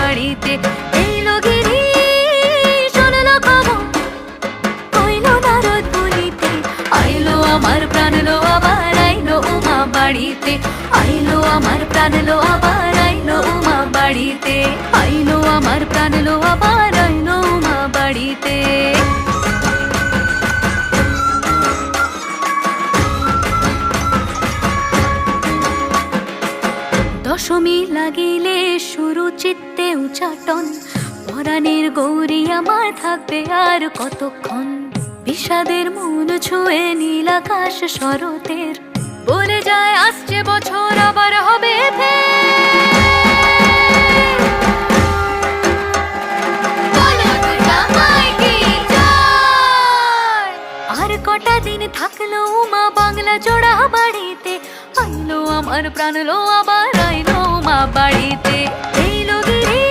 বাড়িতে। এলো গিরি শুনলো খবর, হইলো নারদ বলিতে, আইলো আমার প্রাণ লো আবার আইলো উমা বাড়িতে। আইলো আমার প্রাণ লো আবার আইলো উমা বাড়িতে। আইলো আমার প্রাণ লো আবার আইলো উমা বাড়িতে। দশমী লাগিলে শুরু চিত্তে উচাটন, পরাণের গৌরী আমার থাকবে আর কতক্ষণ। বিষাদের মন ছুঁয়ে নীল আকাশ শরতের, বলে যায় আসছে বছর আবার হবে আর কটা দিন থাকলো উমা বাংলা জোড়া বাড়িতে। আইলো আমার প্রাণ লো আবার আইলো উমা বাড়িতে।